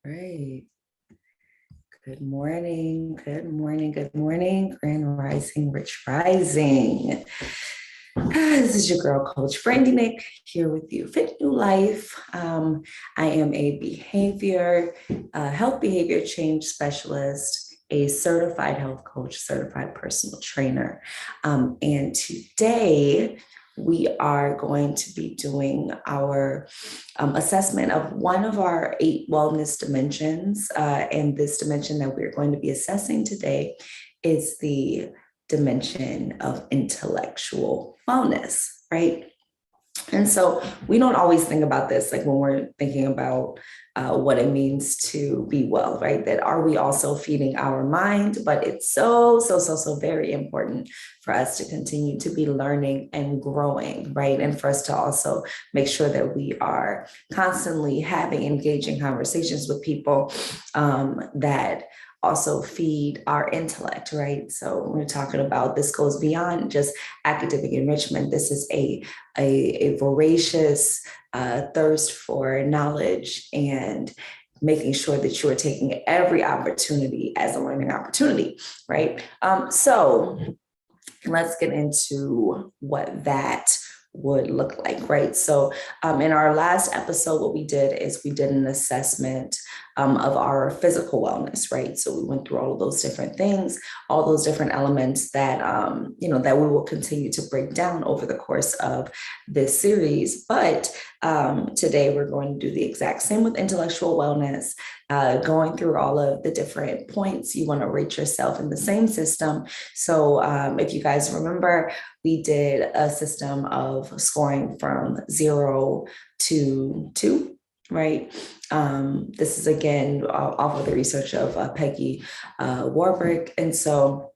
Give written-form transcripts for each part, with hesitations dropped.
Great. Good morning. Good morning. Good morning. Grand Rising, Rich Rising. This is your girl, Coach Brandi Nick, here with you. Fit New Life. I am a health behavior change specialist, a certified health coach, certified personal trainer. And today, we are going to be doing our assessment of one of our 8 wellness dimensions. And this dimension that we're going to be assessing today is the dimension of intellectual wellness, right? And so we don't always think about this, like when we're thinking about what it means to be well, right? That are we also feeding our mind? But it's so very important for us to continue to be learning and growing, right? And for us to also make sure that we are constantly having engaging conversations with people that also feed our intellect, right? So when we're talking about, this goes beyond just academic enrichment. This is a voracious thirst for knowledge and making sure that you are taking every opportunity as a learning opportunity, right? So let's get into what that would look like, right? So in our last episode, what we did is we did an assessment of our physical wellness, right? So we went through all of those different things, all those different elements that, that we will continue to break down over the course of this series. But today we're going to do the exact same with intellectual wellness, going through all of the different points. You want to rate yourself in the same system. So if you guys remember, we did a system of scoring from 0 to 2. Right. This is again off of the research of Peggy Swarbrick. And so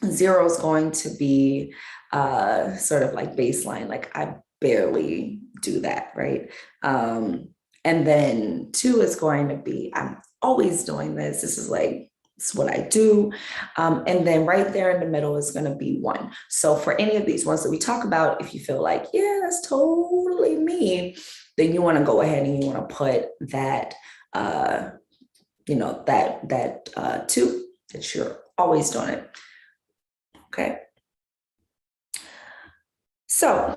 0 is going to be sort of like baseline, like I barely do that, right? And then 2 is going to be, I'm always doing this. This is like, it's what I do. And then right there in the middle is going to be 1. So for any of these ones that we talk about, if you feel like, yeah, that's totally me, then you want to go ahead and you want to put that, that 2, that you're always doing it. Okay. So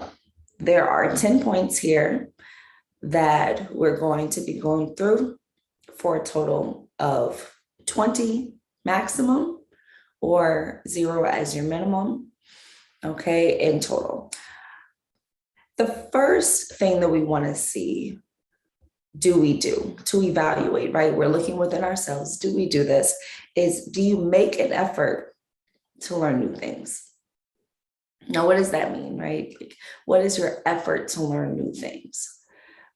there are 10 points here that we're going to be going through for a total of 20 maximum or 0 as your minimum, okay, in total. The first thing that we want to see, do we do to evaluate, right? We're looking within ourselves. Do we do this? Is, do you make an effort to learn new things? Now, what does that mean, right? What is your effort to learn new things?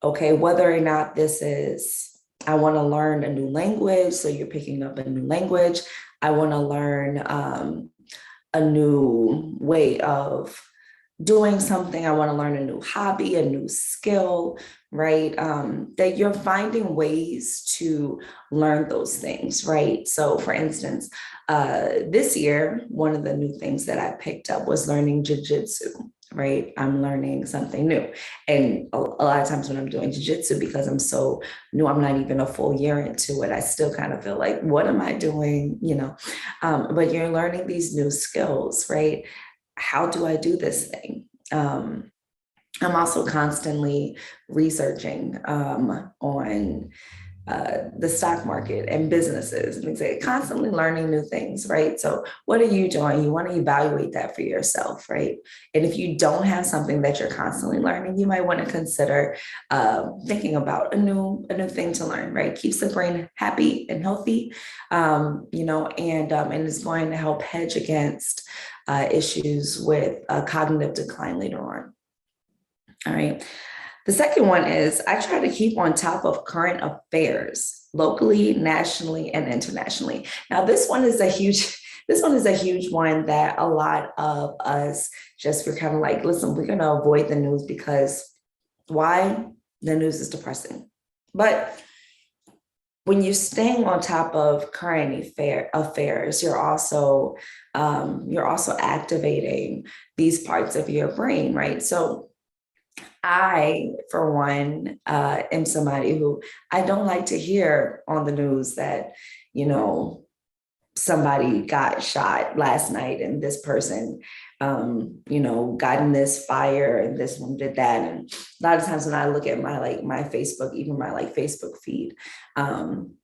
Okay, whether or not this is, I want to learn a new language, so you're picking up a new language. I want to learn a new way of doing something. I want to learn a new hobby, a new skill, right? That you're finding ways to learn those things, right? So for instance, this year, one of the new things that I picked up was learning jiu-jitsu, right? I'm learning something new. And a lot of times when I'm doing jiu-jitsu, because I'm so new, I'm not even a full year into it, I still kind of feel like, what am I doing? But you're learning these new skills, right? How do I do this thing? I'm also constantly researching on the stock market and businesses, and constantly learning new things, right? So what are you doing? You want to evaluate that for yourself, right? And if you don't have something that you're constantly learning, you might want to consider thinking about a new thing to learn, right? Keeps the brain happy and healthy, and is going to help hedge against issues with cognitive decline later on. All right. The second one is, I try to keep on top of current affairs locally, nationally, and internationally. Now, this one is a huge one that a lot of us we're kind of like, listen, we're going to avoid the news because why? The news is depressing. But when you're staying on top of current affairs, you're also activating these parts of your brain, right? So I, for one, am somebody who I don't like to hear on the news that, you know, somebody got shot last night and this person, got in this fire and this one did that. And a lot of times when I look at my Facebook, even my Facebook feed, um,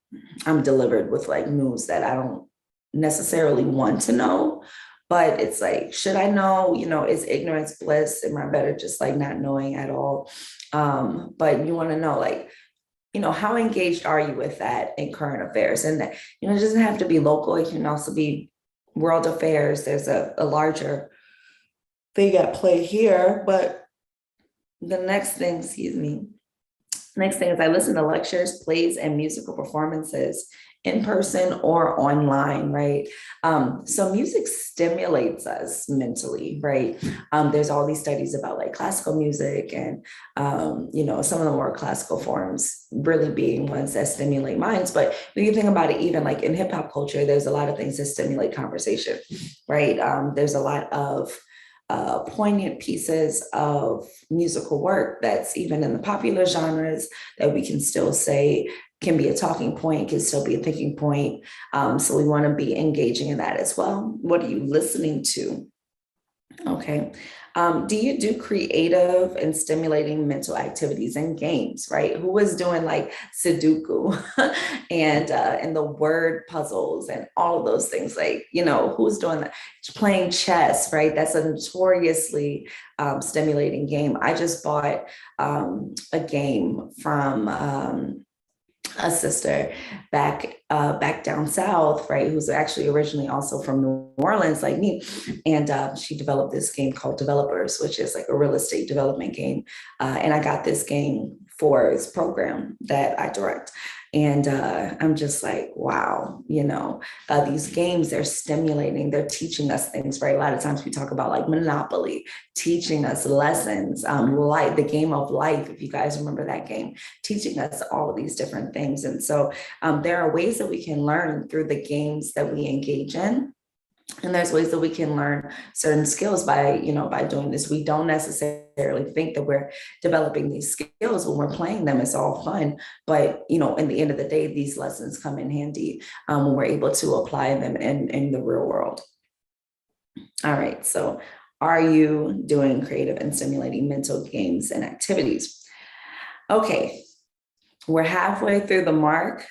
I'm delivered with news that I don't necessarily want to know. But it's like, should I know? Is ignorance bliss? Am I better just not knowing at all? But you want to know, how engaged are you with that in current affairs? And that, it doesn't have to be local. It can also be world affairs. There's a larger thing at play here. But the next thing, next thing is I listen to lectures, plays, and musical performances in person or online, right? So music stimulates us mentally, right? There's all these studies about classical music and, some of the more classical forms really being ones that stimulate minds. But when you think about it, even in hip hop culture, there's a lot of things that stimulate conversation, right? There's a lot of poignant pieces of musical work that's even in the popular genres that we can still say can be a talking point, can still be a thinking point. So we want to be engaging in that as well. What are you listening to? Okay. Do you do creative and stimulating mental activities and games, right? Who was doing Sudoku and the word puzzles and all of those things? Who's doing that? Playing chess, right? That's a notoriously stimulating game. I just bought a game from a sister back down south, right, who's actually originally also from New Orleans like me, and she developed this game called Developers, which is a real estate development game, and I got this game for this program that I direct. And I'm just wow, these games, they're stimulating, they're teaching us things, right? A lot of times we talk about Monopoly, teaching us lessons, like the game of life, if you guys remember that game, teaching us all of these different things. And so there are ways that we can learn through the games that we engage in. And there's ways that we can learn certain skills by doing this. We don't necessarily think that we're developing these skills when we're playing them. It's all fun. But, in the end of the day, these lessons come in handy when we're able to apply them in the real world. All right. So are you doing creative and stimulating mental games and activities? Okay. We're halfway through the mark.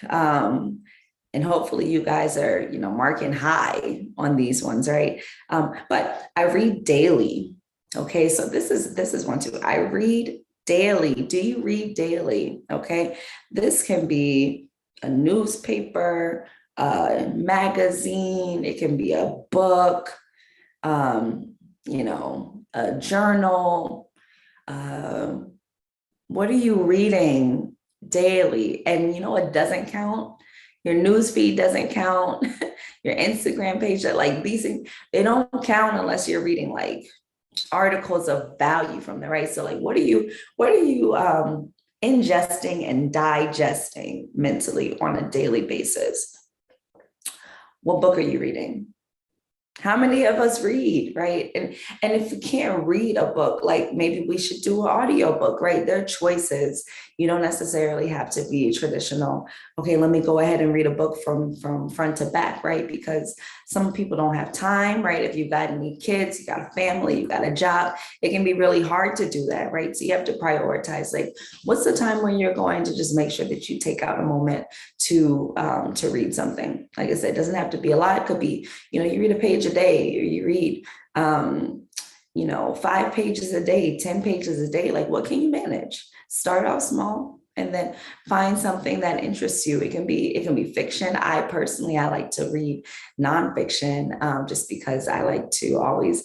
And hopefully you guys are, marking high on these ones, right? But I read daily. Okay, so this is one too. I read daily. Do you read daily? Okay, this can be a newspaper, a magazine. It can be a book, a journal. What are you reading daily? And it doesn't count. Your news feed doesn't count. Your Instagram page, these things, they don't count unless you're reading articles of value from them, right? So what are you ingesting and digesting mentally on a daily basis? What book are you reading? How many of us read, right? And if you can't read a book, maybe we should do an audio book, right? There are choices. You don't necessarily have to be traditional. Okay, let me go ahead and read a book from front to back, right? Because some people don't have time, right? If you've got any kids, you got a family, you got a job, it can be really hard to do that, right? So you have to prioritize, what's the time when you're going to just make sure that you take out a moment to read something. Like I said, it doesn't have to be a lot. It could be, you read a page a day, or you read, 5 pages a day, 10 pages a day. What can you manage? Start off small and then find something that interests you. It can be fiction. I like to read nonfiction just because I like to always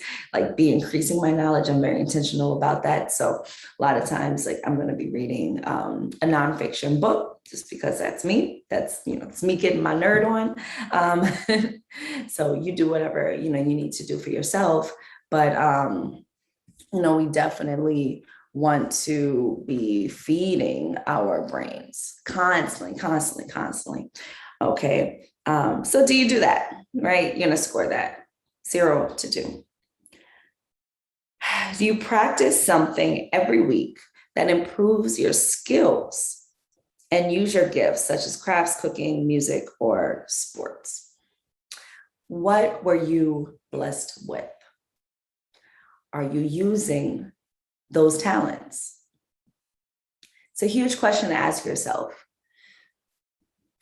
be increasing my knowledge. I'm very intentional about that. So a lot of times I'm going to be reading a nonfiction book just because that's me. That's, it's me getting my nerd on. So you do whatever, you need to do for yourself. But, we definitely want to be feeding our brains constantly. Okay. So do you do that, right? You're going to score that 0 to 2. Do you practice something every week that improves your skills and use your gifts, such as crafts, cooking, music, or sports? What were you blessed with? Are you using those talents? It's a huge question to ask yourself.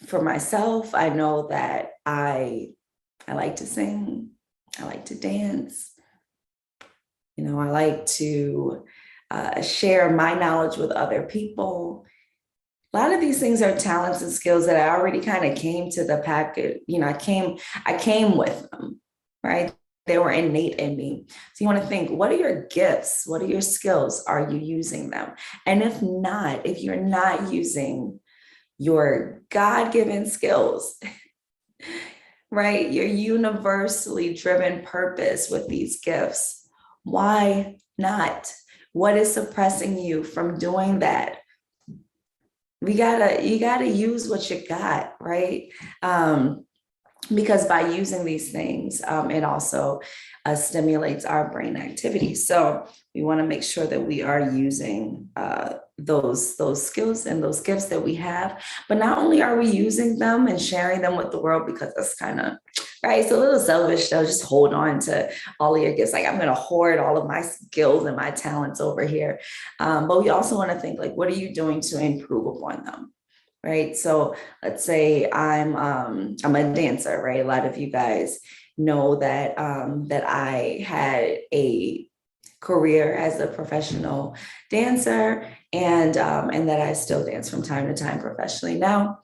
For myself, I know that I like to sing, I like to dance. I like to share my knowledge with other people. A lot of these things are talents and skills that I already kind of came to the package. I came with them, right? They were innate in me. So you want to think, what are your gifts? What are your skills? Are you using them? And if not, if you're not using your God-given skills, right? Your universally driven purpose with these gifts, why not? What is suppressing you from doing that? You gotta use what you got, right? Because by using these things, it also stimulates our brain activity. So we want to make sure that we are using those skills and those gifts that we have. But not only are we using them and sharing them with the world, because that's kind of right. It's a little selfish though. Just hold on to all of your gifts. Like, I'm going to hoard all of my skills and my talents over here. But we also want to think, like, what are you doing to improve upon them? Right. So let's say I'm a dancer, right? A lot of you guys know that that I had a career as a professional dancer, and that I still dance from time to time professionally. Now,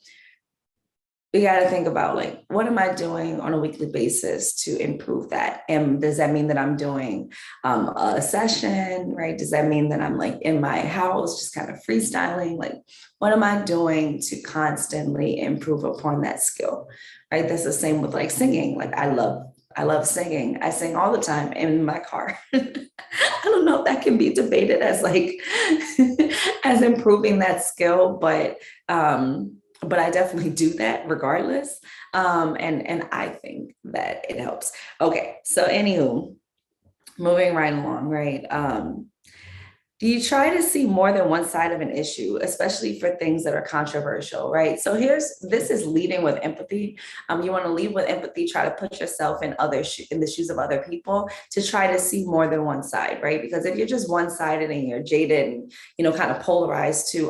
we got to think about, like, what am I doing on a weekly basis to improve that? And does that mean that I'm doing a session, right? Does that mean that I'm like in my house, just kind of freestyling? Like, what am I doing to constantly improve upon that skill, right? That's the same with like singing. Like, I love singing. I sing all the time in my car. I don't know if that can be debated as like, as improving that skill, but I definitely do that regardless. And I think that it helps. Okay, so anywho, moving right along, right? Do you try to see more than one side of an issue, especially for things that are controversial, right? So this is leading with empathy. You want to lead with empathy, try to put yourself in the shoes of other people to try to see more than one side, right? Because if you're just one-sided and you're jaded and, kind of polarized to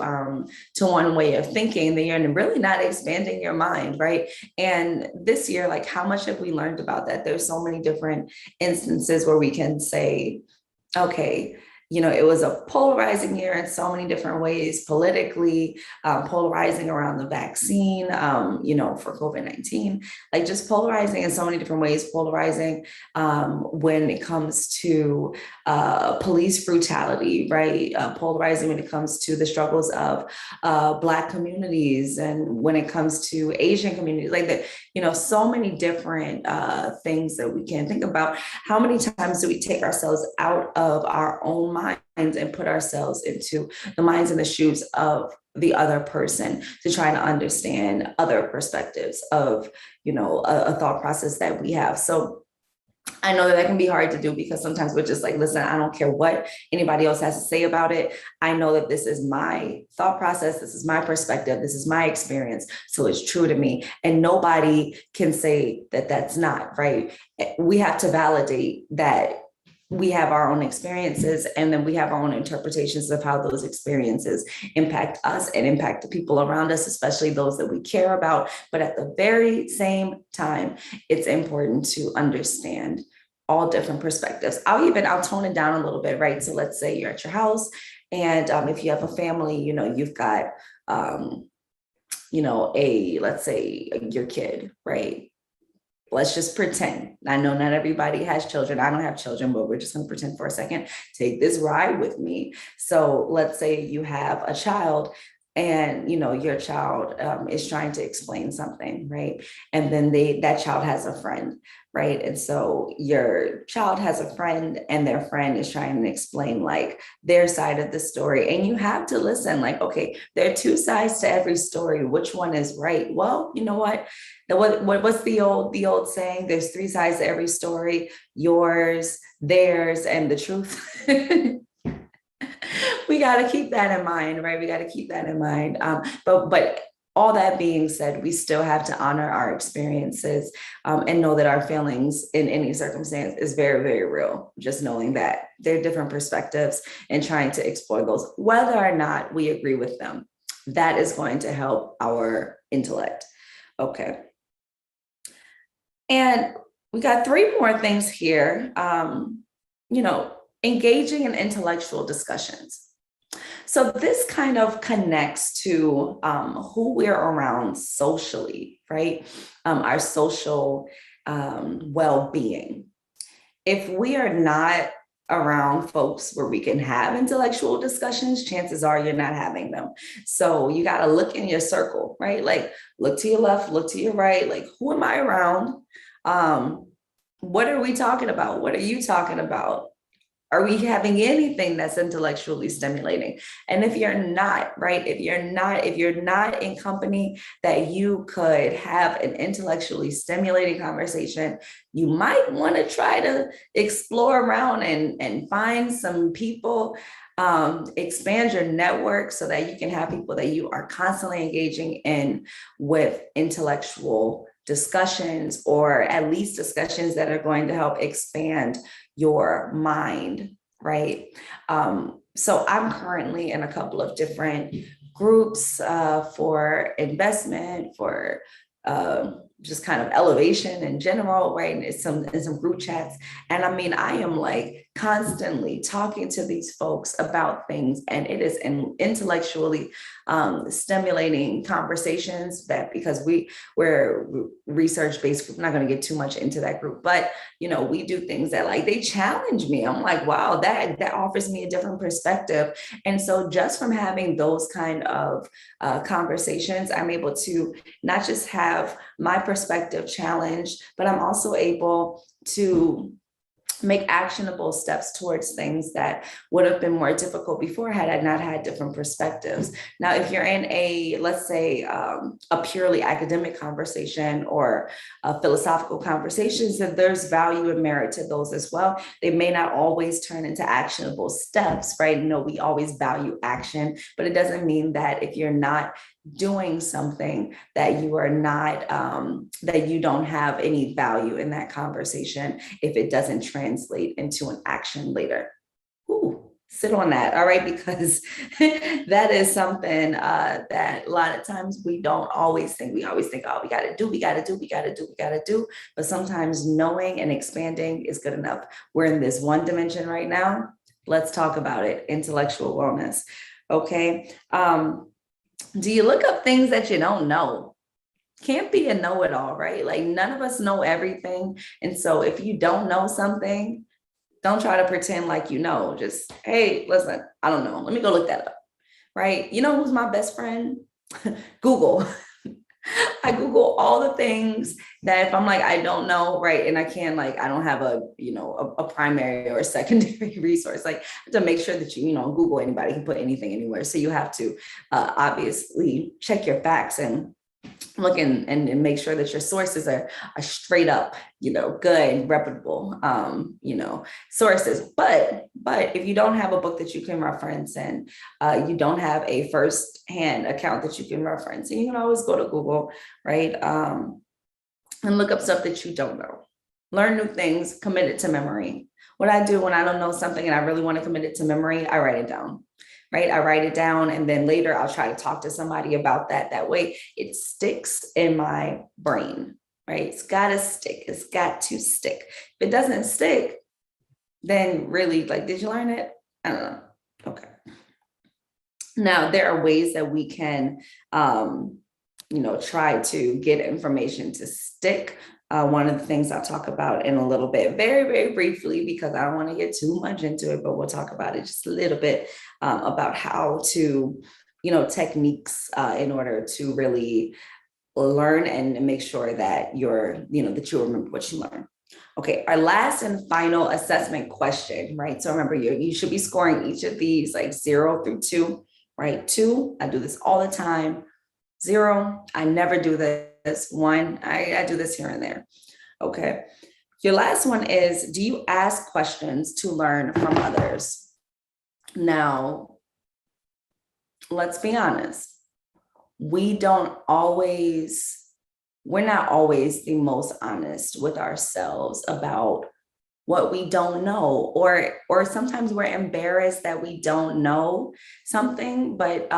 one way of thinking, then you're really not expanding your mind, right? And this year, like, how much have we learned about that? There's so many different instances where we can say, okay, it was a polarizing year in so many different ways, politically, polarizing around the vaccine, for COVID-19, like just polarizing in so many different ways, polarizing when it comes to police brutality, right? Polarizing when it comes to the struggles of Black communities, and when it comes to Asian communities, like so many different things that we can think about. How many times do we take ourselves out of our own minds and put ourselves into the minds and the shoes of the other person to try to understand other perspectives of, a thought process that we have? So I know that can be hard to do, because sometimes we're just like, listen, I don't care what anybody else has to say about it. I know that this is my thought process. This is my perspective. This is my experience. So it's true to me. And nobody can say that that's not right. We have to validate that we have our own experiences, and then we have our own interpretations of how those experiences impact us and impact the people around us, especially those that we care about. But at the very same time, it's important to understand all different perspectives. I'll tone it down a little bit, right? So let's say you're at your house, and if you have a family, you've got, let's say your kid, right? Let's just pretend. I know not everybody has children. I don't have children, but we're just going to pretend for a second. Take this ride with me. So let's say you have a child, and your child is trying to explain something, right? And then that child has a friend, right? And so your child has a friend, and their friend is trying to explain like their side of the story, and you have to listen. Like, okay, there are two sides to every story. Which one is right? Well, you know what? What's the old saying? There's three sides to every story: yours, theirs, and the truth. we got to keep that in mind, right? We got to keep that in mind. But all that being said, we still have to honor our experiences and know that our feelings in any circumstance is very, very real. Just knowing that there are different perspectives and trying to explore those, whether or not we agree with them, that is going to help our intellect. Okay. And we got three more things here. Engaging in intellectual discussions. So this kind of connects to who we're around socially, right? Our social well-being. If we are not around folks where we can have intellectual discussions, chances are you're not having them. So you got to look in your circle, right? Like look to your left, look to your right, like who am I around? What are we talking about? What are you talking about? Are we having anything that's intellectually stimulating? And if you're not, right, if you're not in company that you could have an intellectually stimulating conversation, you might want to try to explore around and find some people, expand your network so that you can have people that you are constantly engaging in with intellectual discussions, or at least discussions that are going to help expand your mind, right? So I'm currently in a couple of different groups for investment, for just kind of elevation in general, right? And some group chats. And I mean, I am like constantly talking to these folks about things, and it is intellectually stimulating conversations that, because we're research-based group, I'm not going to get too much into that group, but we do things that like they challenge me. I'm like, wow, that offers me a different perspective. And so just from having those kind of conversations, I'm able to not just have my perspective challenged, but I'm also able to make actionable steps towards things that would have been more difficult before had I not had different perspectives. Now, if you're in a, let's say, a purely academic conversation or philosophical conversations, then there's value and merit to those as well. They may not always turn into actionable steps, right? We always value action, but it doesn't mean that if you're not doing something that you are not, that you don't have any value in that conversation if it doesn't translate into an action later. Ooh, sit on that, all right? Because that is something that a lot of times we don't always think. We always think, oh, we got to do. But sometimes knowing and expanding is good enough. We're in this one dimension right now. Let's talk about it, intellectual wellness, okay? Do you look up things that you don't know? Can't be a know-it-all, right? Like none of us know everything. And so if you don't know something, don't try to pretend like you know. Just, hey, listen, I don't know. Let me go look that up, right? You know who's my best friend? Google. I Google all the things that if I'm like, I don't know, right? And I can't, like, I don't have a primary or a secondary resource. Like to make sure that Google, anybody can put anything anywhere. So you have to obviously check your facts and look and make sure that your sources are straight up, good, reputable, sources. But if you don't have a book that you can reference and you don't have a first-hand account that you can reference, and you can always go to Google, right? And look up stuff that you don't know. Learn new things, commit it to memory. What I do when I don't know something and I really want to commit it to memory, I write it down. Right? I write it down and then later I'll try to talk to somebody about that. That way it sticks in my brain, right? It's got to stick. It's got to stick. If it doesn't stick, then really, like, did you learn it? I don't know. Okay. Now, there are ways that we can, try to get information to stick. One of the things I'll talk about in a little bit, very, very briefly, because I don't want to get too much into it, but we'll talk about it just a little bit about how to, techniques in order to really learn and make sure that you're, that you remember what you learn. Okay, our last and final assessment question, right? So remember, you should be scoring each of these like 0 through 2, right? 2, I do this all the time. 0, I never do this. 1, I do this here and there. Okay. Your last one is, do you ask questions to learn from others? Now, let's be honest, we don't always, we're not always the most honest with ourselves about what we don't know, or sometimes we're embarrassed that we don't know something. But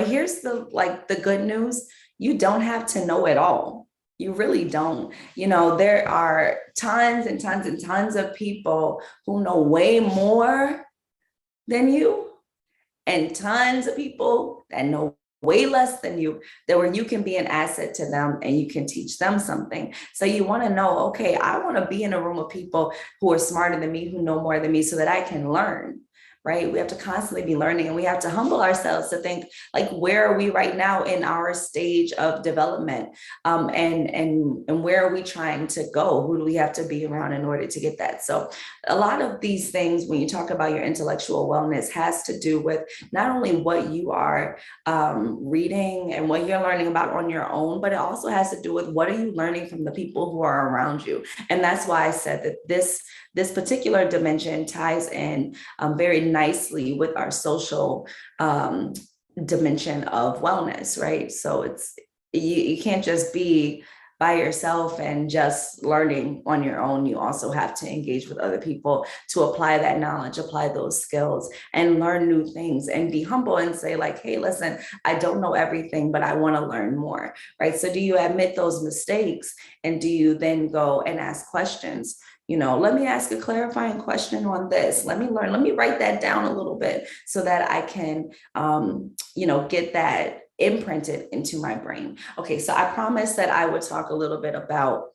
here's the good news: you don't have to know it all. You really don't. There are tons and tons and tons of people who know way more than you, and tons of people that know way less than you, that where you can be an asset to them and you can teach them something. So you want to know, okay, I want to be in a room of people who are smarter than me, who know more than me, so that I can learn. Right? We have to constantly be learning, and we have to humble ourselves to think, like, where are we right now in our stage of development? And where are we trying to go? Who do we have to be around in order to get that? So a lot of these things, when you talk about your intellectual wellness, has to do with not only what you are reading and what you're learning about on your own, but it also has to do with what are you learning from the people who are around you. And that's why I said that this particular dimension ties in very nicely with our social dimension of wellness, right? So you can't just be by yourself and just learning on your own. You also have to engage with other people to apply that knowledge, apply those skills, and learn new things, and be humble and say, like, hey, listen, I don't know everything, but I want to learn more, right? So do you admit those mistakes, and do you then go and ask questions? Let me ask a clarifying question on this. Let me learn. Let me write that down a little bit so that I can, get that imprinted into my brain. Okay, so I promised that I would talk a little bit about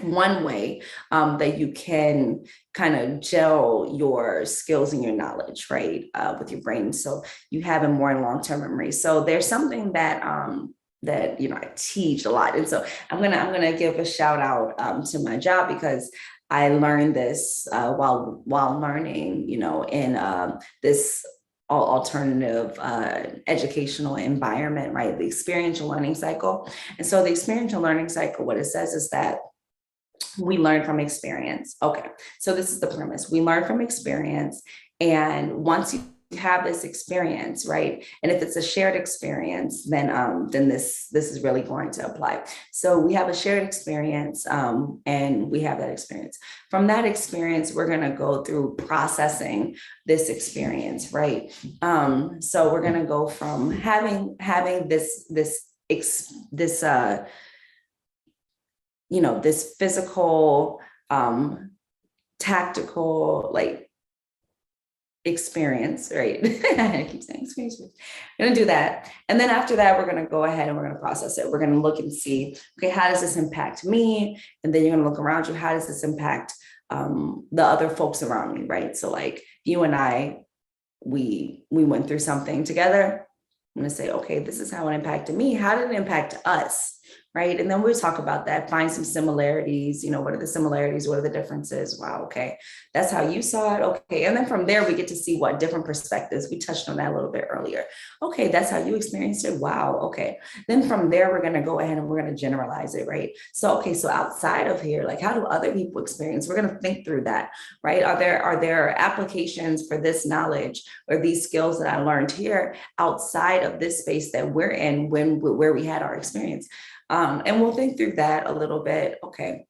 one way that you can kind of gel your skills and your knowledge, right, with your brain, so you have it more in long-term memory. So there's something that I teach a lot, and so I'm gonna give a shout out to my job, because I learned this while learning, in this alternative educational environment, right? The experiential learning cycle. And so the experiential learning cycle, what it says is that we learn from experience. Okay, so this is the premise. We learn from experience, and once you have this experience, right, and if it's a shared experience, then this is really going to apply. So we have a shared experience, and we have that experience. From that experience, we're going to go through processing this experience, right? So we're going to go from having this physical, tactical, like, experience, right? I keep saying experience. We're going to do that. And then after that, we're going to go ahead and we're going to process it. We're going to look and see, okay, how does this impact me? And then you're going to look around you. How does this impact the other folks around me, right? So like you and I, we went through something together. I'm going to say, okay, this is how it impacted me. How did it impact us? Right. And then we'll talk about that, find some similarities. What are the similarities? What are the differences? Wow. Okay. That's how you saw it. Okay. And then from there, we get to see what different perspectives. We touched on that a little bit earlier. Okay. That's how you experienced it. Wow. Okay. Then from there, we're going to go ahead and we're going to generalize it. Right. So, okay. So outside of here, like, how do other people experience? We're going to think through that. Right. Are there applications for this knowledge or these skills that I learned here outside of this space that we're in where we had our experience? And we'll think through that a little bit. Okay,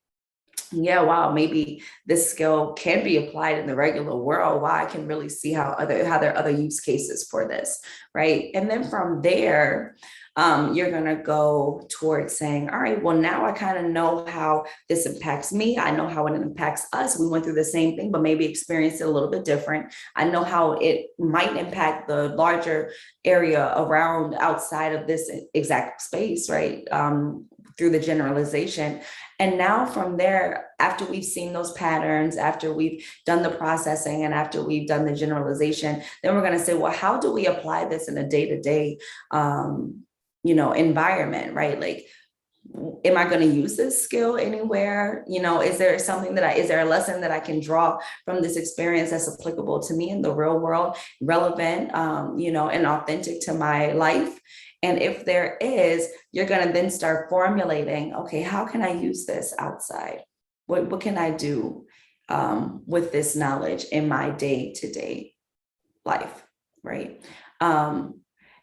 yeah, wow, maybe this skill can be applied in the regular world. Wow, I can really see how there are other use cases for this, right? And then from there, you're going to go towards saying, all right, well, now I kind of know how this impacts me. I know how it impacts us. We went through the same thing, but maybe experienced it a little bit different. I know how it might impact the larger area around outside of this exact space, right? Through the generalization. And now from there, after we've seen those patterns, after we've done the processing, and after we've done the generalization, then we're going to say, well, how do we apply this in a day-to-day environment, right? Like, am I going to use this skill anywhere? Is there a lesson that I can draw from this experience that's applicable to me in the real world, relevant, and authentic to my life? And if there is, you're going to then start formulating, okay, how can I use this outside? What can I do with this knowledge in my day-to-day life, right?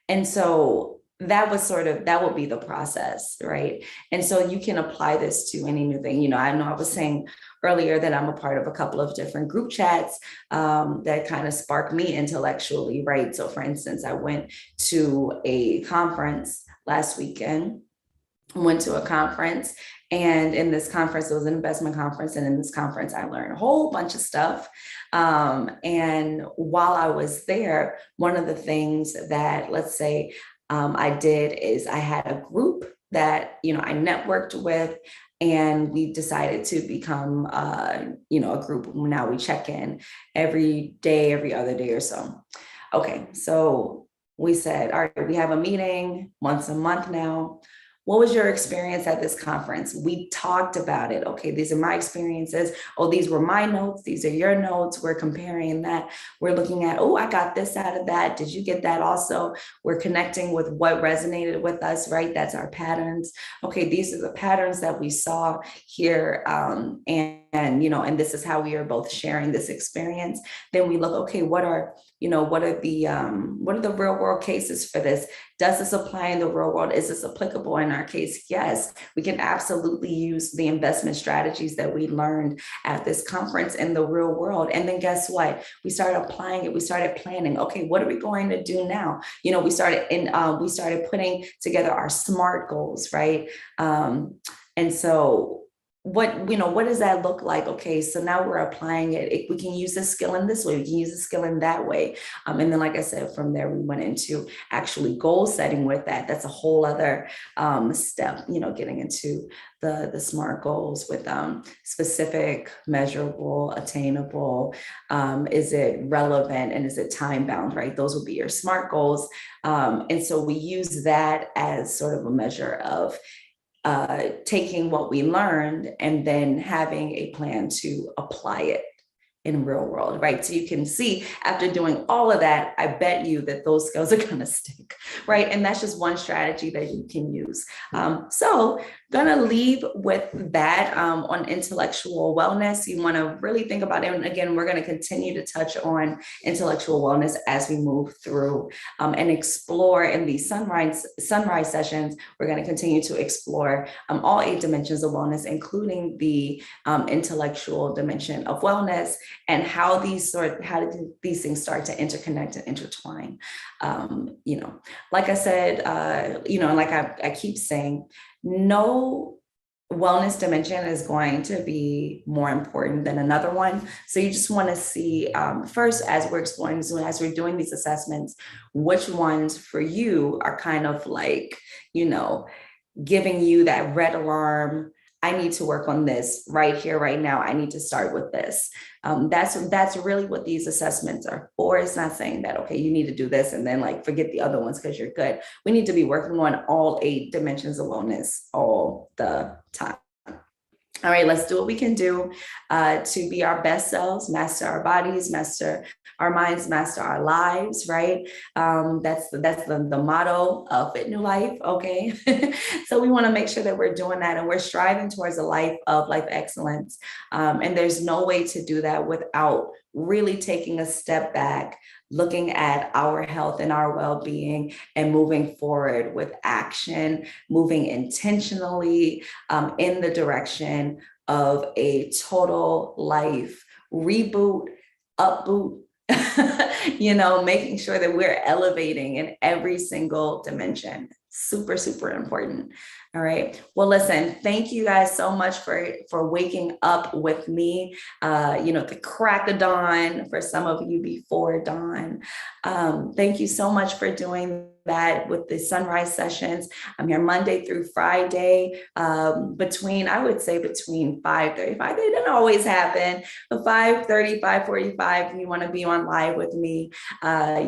And so that will be the process, right? And so you can apply this to any new thing. I know I was saying earlier that I'm a part of a couple of different group chats that kind of sparked me intellectually, right? So for instance, I went to a conference last weekend, went to a conference, and in this conference, it was an investment conference. And in this conference, I learned a whole bunch of stuff. And while I was there, one of the things that, let's say, I did is I had a group that, I networked with, and we decided to become, a group. Now we check in every day, every other day or so. Okay, so we said, all right, we have a meeting once a month now. What was your experience at this conference? We talked about it. Okay, these are my experiences. Oh, these were my notes. These are your notes. We're comparing that. We're looking at, oh, I got this out of that. Did you get that also? We're connecting with what resonated with us, right? That's our patterns. Okay, these are the patterns that we saw here. And this is how we are both sharing this experience. Then we look, okay, what are the real world cases for this? Does this apply in the real world? Is this applicable in our case? Yes, we can absolutely use the investment strategies that we learned at this conference in the real world. And then guess what? We started applying it. We started planning. Okay, what are we going to do now? We started putting together our SMART goals, right? And so what does that look like? Okay, so now we're applying it. We can use this skill in this way, we can use the skill in that way. And then, like I said, from there, we went into actually goal setting with that. That's a whole other step, getting into the SMART goals with specific, measurable, attainable. Is it relevant, and is it time bound, right? Those will be your SMART goals. And so we use that as sort of a measure of taking what we learned and then having a plan to apply it in real world, right? So you can see after doing all of that, I bet you that those skills are going to stick, right? And that's just one strategy that you can use. So gonna leave with that on intellectual wellness. You want to really think about it. And again, we're going to continue to touch on intellectual wellness as we move through and explore in these sunrise sessions. We're going to continue to explore all 8 dimensions of wellness, including the intellectual dimension of wellness, and how these things start to interconnect and intertwine. Like I said, and like I keep saying, no wellness dimension is going to be more important than another one. So you just want to see first, as we're exploring, as we're doing these assessments, which ones for you are kind of like, giving you that red alarm. I need to work on this right here, right now. I need to start with this. That's really what these assessments are for. It's not saying that, okay, you need to do this and then forget the other ones because you're good. We need to be working on all 8 dimensions of wellness all the time. All right, let's do what we can do to be our best selves, master our bodies, master our minds, master our lives, right? That's the motto of Fit New Life, okay? So we want to make sure that we're doing that and we're striving towards a life of life excellence. And there's no way to do that without really taking a step back, looking at our health and our well-being and moving forward with action, moving intentionally in the direction of a total life reboot, upboot, making sure that we're elevating in every single dimension. Super, super important. All right. Well, listen, thank you guys so much for waking up with me, the crack of dawn, for some of you before dawn. Thank you so much for doing that with the sunrise sessions. I'm here Monday through Friday between 5:35. They don't always happen, but 5:30, 5:45, if you want to be on live with me. I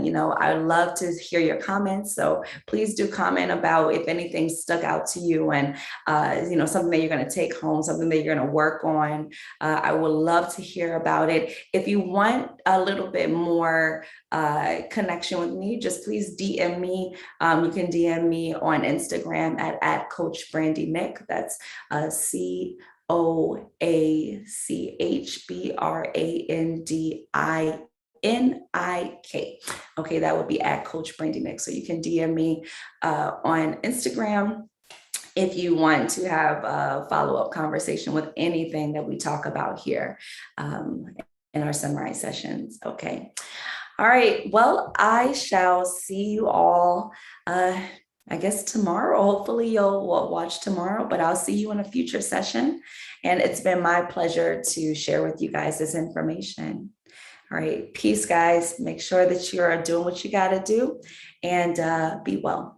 would love to hear your comments. So please do comment about if anything stuck out to you and, something that you're going to take home, something that you're going to work on. I would love to hear about it. If you want a little bit more connection with me, just please DM me. You can DM me on Instagram at Coach Brandi Nick. That's COACHBRANDINIC. Nick. Okay, that would be at Coach Brandi Nick. So you can DM me on Instagram if you want to have a follow-up conversation with anything that we talk about here in our Sunrise sessions. Okay. All right. Well, I shall see you all, I guess tomorrow. Hopefully you'll watch tomorrow, but I'll see you in a future session. And it's been my pleasure to share with you guys this information. All right. Peace, guys. Make sure that you're doing what you got to do and be well.